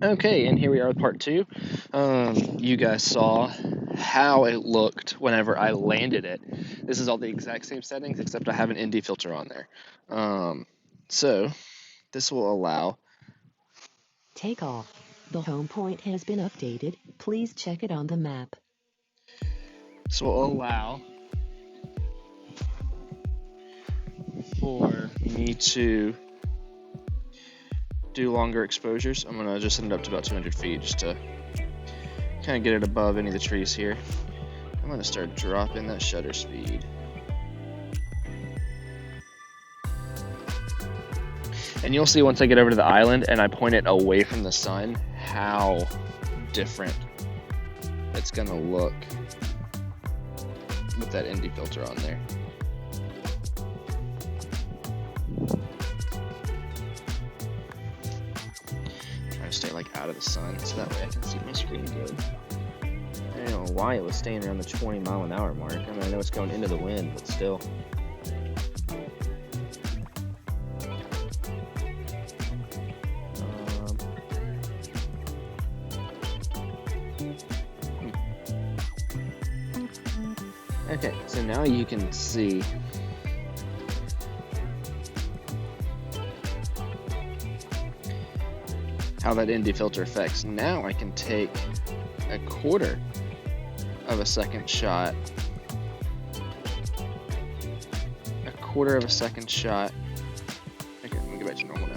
Okay, and here we are with part two. You guys saw how it looked whenever I landed it. This is all the exact same settings, except I have an ND filter on there. So this will allow. Take off. The home point has been updated. Please check it on the map. This will allow for me to do longer exposures. I'm gonna just send it up to about 200 feet just to kind of get it above any of the trees here. I'm gonna start dropping that shutter speed. And you'll see once I get over to the island and I point it away from the sun, how different it's gonna look with that ND filter on there. Trying to stay like out of the sun so that way I can see my screen good. I don't know why it was staying around the 20-mile-an-hour mark. I mean, I know it's going into the wind, but still. Okay, so now you can see how that ND filter affects. Now I can take a quarter of a second shot. Okay, let me go back to normal now.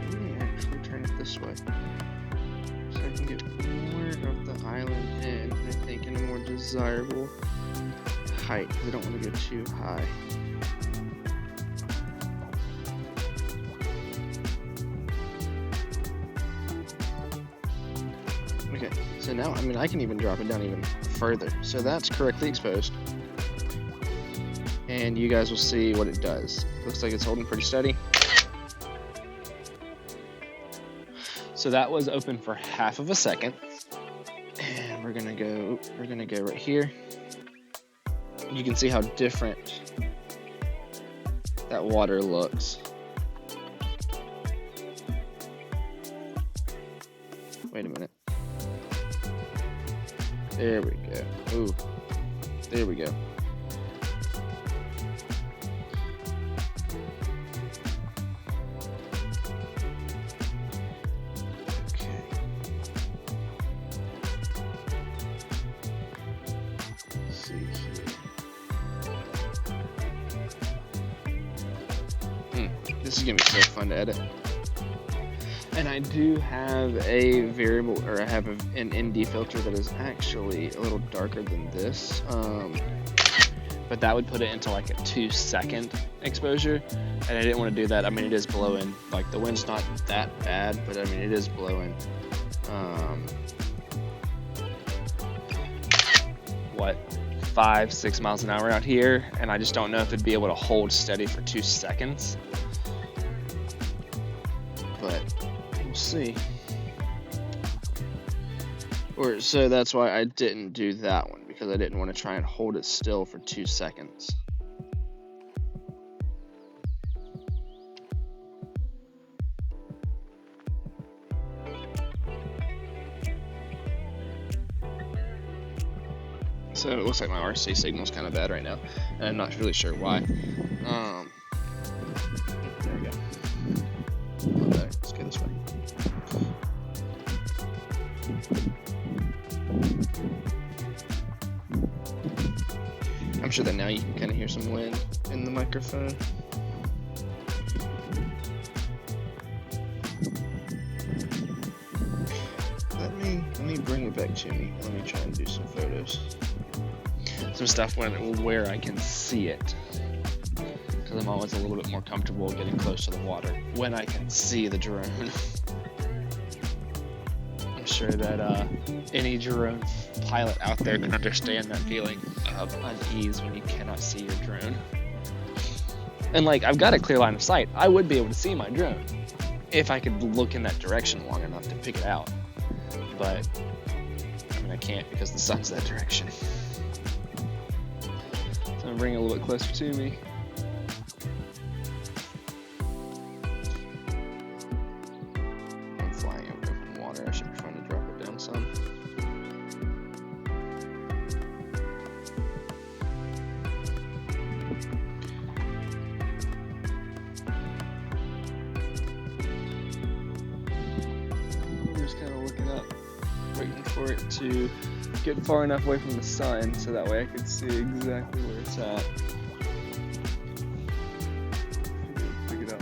Let me actually turn it this way so I can get more of the island in, I think, in a more desirable height. We don't want to go too high. Okay, so now, I mean, I can even drop it down even further. So that's correctly exposed. And you guys will see what it does. Looks like it's holding pretty steady. So that was open for half of a second. And we're gonna go right here. You can see how different that water looks. Wait a minute. There we go. Ooh, there we go. Okay. Let's see here. This is gonna be so fun to edit. And I do have a variable, or I have an ND filter that is actually a little darker than this. But that would put it into like a 2-second exposure. And I didn't want to do that. I mean, it is blowing. Like, the wind's not that bad, but I mean, it is blowing. 5-6 miles an hour out here. And I just don't know if it'd be able to hold steady for 2 seconds. But we'll see. So that's why I didn't do that one, because I didn't want to try and hold it still for 2 seconds. So it looks like my RC signal is kind of bad right now, and I'm not really sure why. There we go. A little better. Let's go this way. I'm sure that now you can kind of hear some wind in the microphone. Let me bring it back to me. Let me try and do some photos. Some stuff where I can see it. Because I'm always a little bit more comfortable getting close to the water when I can see the drone. I'm sure that any drone pilot out there can understand that feeling of unease when you cannot see your drone. And like, I've got a clear line of sight. I would be able to see my drone if I could look in that direction long enough to pick it out. But I mean, I can't because the sun's that direction. So I'm gonna bring it a little bit closer to me. I'm flying over open water. I should be trying to drop it down some. Waiting for it to get far enough away from the sun so that way I can see exactly where it's at. Pick it up.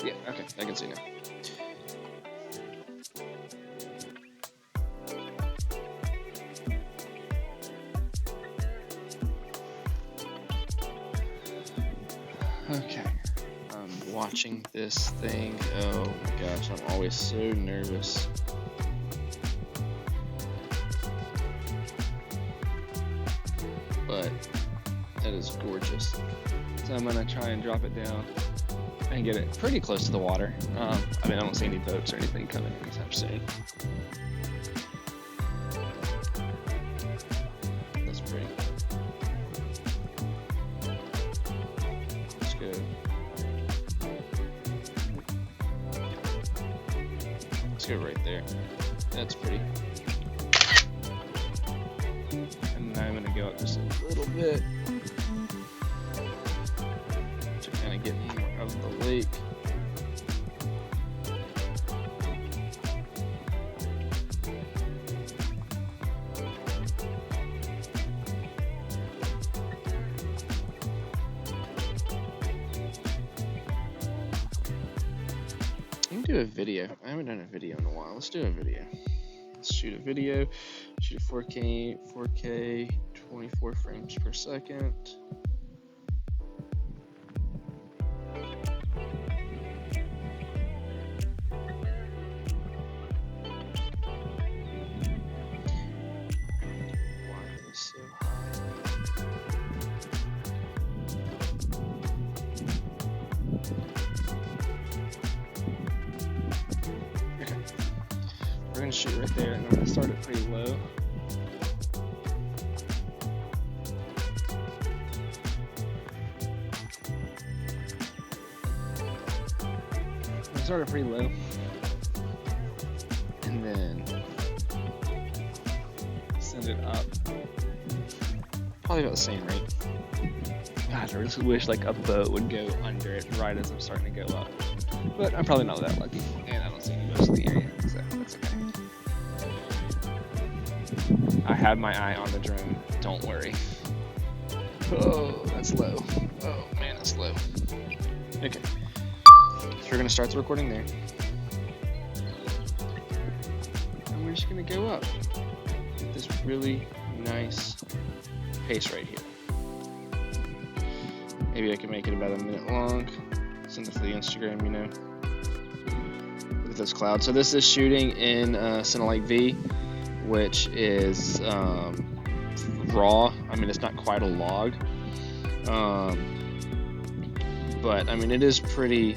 Yeah, okay, I can see now. Okay, I'm watching this thing. Oh my gosh, I'm always so nervous. But that is gorgeous. So I'm gonna try and drop it down and get it pretty close to the water. I mean, I don't see any boats or anything coming anytime soon. That's pretty. Let's go right there. That's pretty. And now I'm gonna go up just a little bit to kind of get more of the lake. Do a video. I haven't done a video in a while. Let's do a video. Let's shoot a video. Shoot a 4K, 24 frames per second. Why is this so high? We're going to shoot right there, and I'm going to start it pretty low. I started pretty low, and then send it up. Probably about the same rate. Gosh, I just wish like a boat would go under it right as I'm starting to go up. But I'm probably not that lucky, and I don't see any boats in the area, so that's okay. I had my eye on the drone, don't worry. Oh, that's low. Oh man, that's low. Okay, so we're gonna start the recording there. And we're just gonna go up at this really nice pace right here. Maybe I can make it about a minute long. Send it to the Instagram, you know. Look at this cloud. So this is shooting in Cinelite V, which is raw. I mean, it's not quite a log, but I mean, it is pretty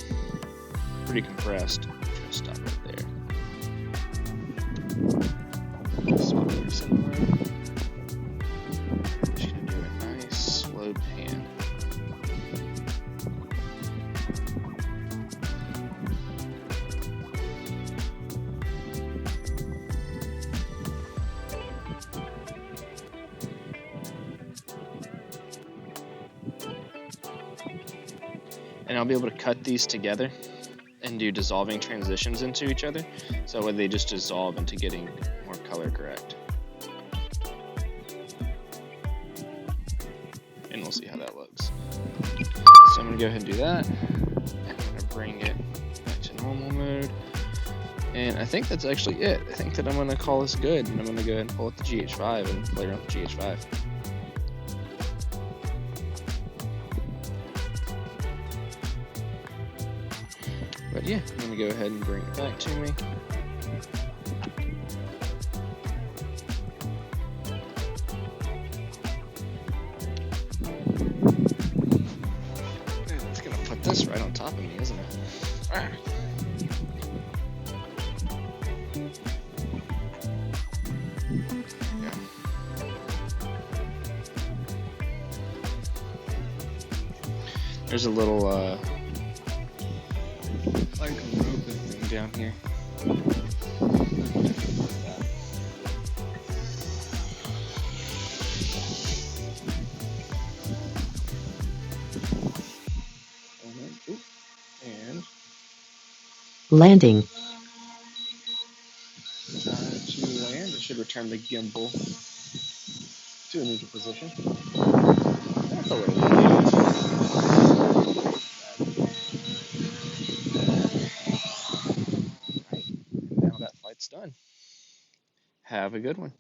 compressed. Just stop right there. Swap here somewhere. Just gonna do a nice slow pan. And I'll be able to cut these together and do dissolving transitions into each other, so they just dissolve into getting more color correct. And we'll see how that looks. So I'm going to go ahead and do that. I'm going to bring it back to normal mode. And I think that's actually it. I think that I'm going to call this good, and I'm going to go ahead and pull up the GH5 and play around with the GH5. But yeah, I'm going to go ahead and bring it back to me. stopping me, isn't it? Ah. Yeah. There's a little like roping thing down here. And Landing. to land, it should return the gimbal to a neutral position. That's a little weird. Alright, now that flight's done. Have a good one.